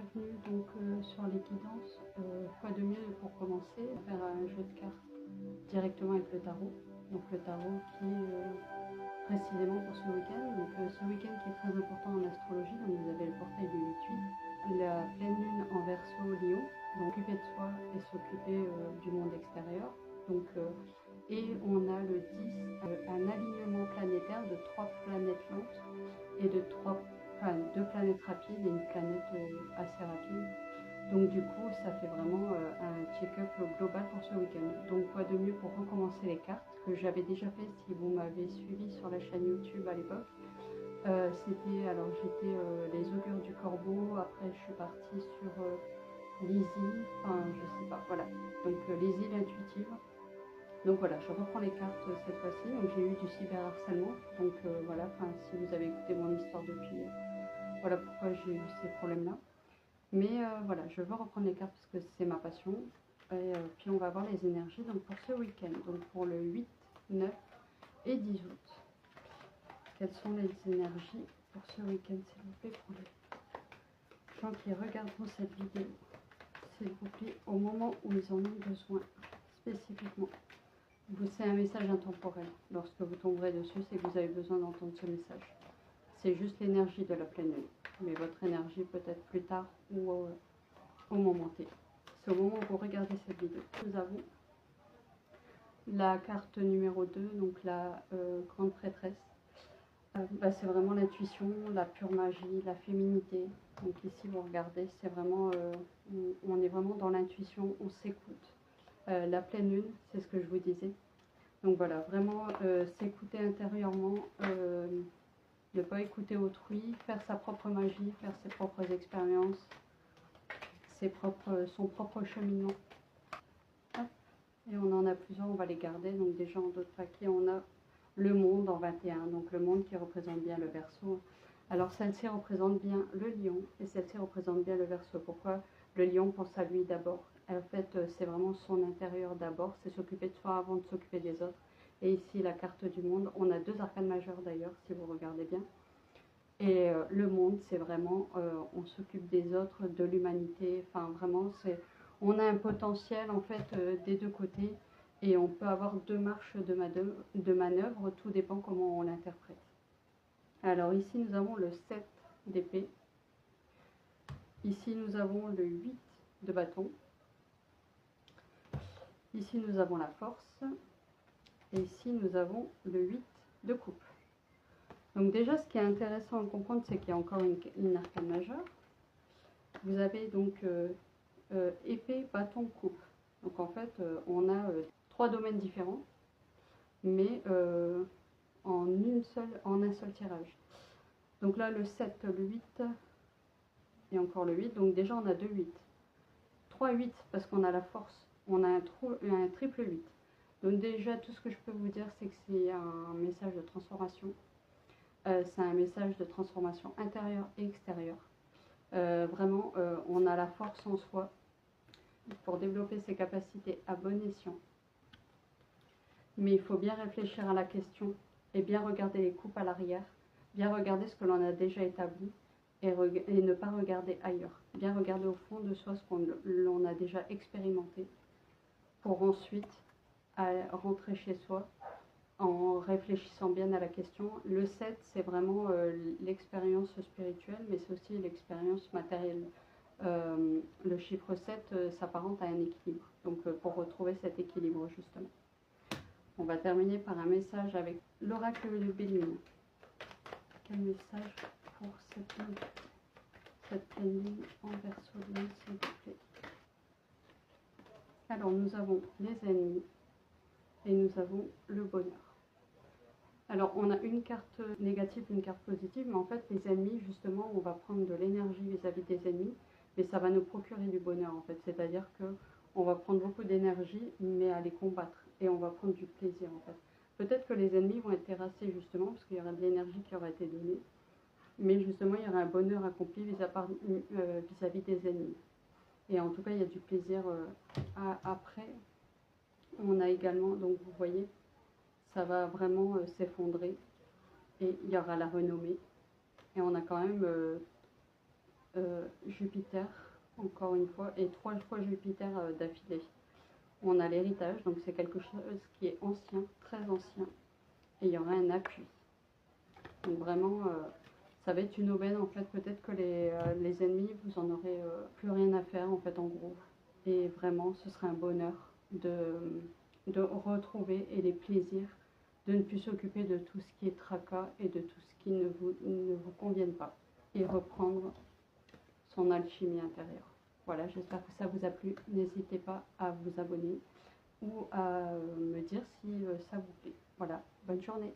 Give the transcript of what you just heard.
bienvenue donc sur les guidances. Quoi de mieux pour commencer faire un jeu de cartes directement avec le tarot. Donc le tarot qui est précisément pour ce week-end. Donc ce week-end qui est très important en astrologie. Donc vous avez le portail du 8-8, la pleine lune en Verseau Lion, donc s'occuper de soi et s'occuper du monde extérieur. Donc et on a le 10, un alignement planétaire de 3 planètes lentes et de 2 planètes rapides et une planète assez rapide. Donc du coup, ça fait vraiment un check-up global pour ce week-end. Donc quoi de mieux pour recommencer les cartes, que j'avais déjà fait si vous m'avez suivi sur la chaîne YouTube à l'époque. C'était, alors j'étais les augures du corbeau, après je suis partie sur Lizzie, enfin je sais pas, voilà. Donc Lizzie l'intuitive. Donc voilà, je reprends les cartes cette fois-ci. Donc j'ai eu du cyberharcèlement. Donc voilà, si vous avez écouté mon histoire depuis, voilà pourquoi j'ai eu ces problèmes-là. Mais voilà, je veux reprendre les cartes parce que c'est ma passion. Et puis on va voir les énergies donc pour ce week-end. Donc pour le 8, 9 et 10 août. Quelles sont les énergies pour ce week-end, s'il vous plaît, pour les gens qui regarderont cette vidéo, s'il vous plaît, au moment où ils en ont besoin, spécifiquement. C'est un message intemporel. Lorsque vous tomberez dessus, c'est que vous avez besoin d'entendre ce message. C'est juste l'énergie de la pleine lune. Mais votre énergie peut-être plus tard ou au moment T. C'est au moment où vous regardez cette vidéo. Nous avons la carte numéro 2, donc la grande prêtresse. C'est vraiment l'intuition, la pure magie, la féminité. Donc ici, vous regardez, c'est vraiment, on est vraiment dans l'intuition, on s'écoute. La pleine lune, c'est ce que je vous disais. Donc voilà, vraiment s'écouter intérieurement, ne pas écouter autrui, faire sa propre magie, faire ses propres expériences, son propre cheminement. Hop. Et on en a plusieurs, on va les garder. Donc déjà en d'autres paquets, on a le monde en 21, donc le monde qui représente bien le Verseau. Alors celle-ci représente bien le lion et celle-ci représente bien le Verseau. Pourquoi le lion pense à lui d'abord? En fait, c'est vraiment son intérieur d'abord, c'est s'occuper de soi avant de s'occuper des autres. Et ici, la carte du monde, on a 2 arcanes majeures d'ailleurs, si vous regardez bien. Et le monde, c'est vraiment, on s'occupe des autres, de l'humanité. Enfin, vraiment, on a un potentiel en fait des deux côtés. Et on peut avoir 2 marches de manœuvre, tout dépend comment on l'interprète. Alors ici, nous avons le 7 d'épée. Ici, nous avons le 8 de bâton. Ici, nous avons la force. Et ici, nous avons le 8 de coupe. Donc déjà, ce qui est intéressant à comprendre, c'est qu'il y a encore une arcane majeure. Vous avez donc épée, bâton, coupe. Donc en fait, on a 3 domaines différents, mais en un seul tirage. Donc là, le 7, le 8 et encore le 8. Donc déjà, on a 2 8. 3 8 parce qu'on a la force. On a un triple 8. Donc déjà, tout ce que je peux vous dire, c'est que c'est un message de transformation. C'est un message de transformation intérieure et extérieure. Vraiment, on a la force en soi pour développer ses capacités à bon escient. Mais il faut bien réfléchir à la question et bien regarder les coupes à l'arrière, bien regarder ce que l'on a déjà établi et ne pas regarder ailleurs. Bien regarder au fond de soi ce qu'on a déjà expérimenté pour ensuite rentrer chez soi en réfléchissant bien à la question. Le 7, c'est vraiment l'expérience spirituelle, mais c'est aussi l'expérience matérielle. Le chiffre 7 s'apparente à un équilibre, donc pour retrouver cet équilibre justement. On va terminer par un message avec l'oracle de Béline. Quel message pour cette pleine lune en Verseau de Lion, s'il vous plaît? Alors nous avons les ennemis et nous avons le bonheur. Alors on a une carte négative, une carte positive, mais en fait les ennemis, justement, on va prendre de l'énergie vis-à-vis des ennemis, mais ça va nous procurer du bonheur en fait. C'est-à-dire qu'on va prendre beaucoup d'énergie, mais à les combattre, et on va prendre du plaisir en fait. Peut-être que les ennemis vont être terrassés justement, parce qu'il y aura de l'énergie qui aura été donnée, mais justement il y aura un bonheur accompli vis-à-vis des ennemis. Et en tout cas il y a du plaisir après. On a également, donc vous voyez, ça va vraiment s'effondrer et il y aura la renommée. Et on a quand même Jupiter, encore une fois, et 3 fois Jupiter d'affilée. On a l'héritage, donc c'est quelque chose qui est ancien, très ancien, et il y aura un appui. Donc vraiment, ça va être une aubaine en fait. Peut-être que les ennemis, vous en aurez plus rien à faire en fait, en gros. Et vraiment, ce serait un bonheur de retrouver et les plaisirs de ne plus s'occuper de tout ce qui est tracas et de tout ce qui ne vous convienne pas. Et reprendre son alchimie intérieure. Voilà, j'espère que ça vous a plu. N'hésitez pas à vous abonner ou à me dire si ça vous plaît. Voilà, bonne journée.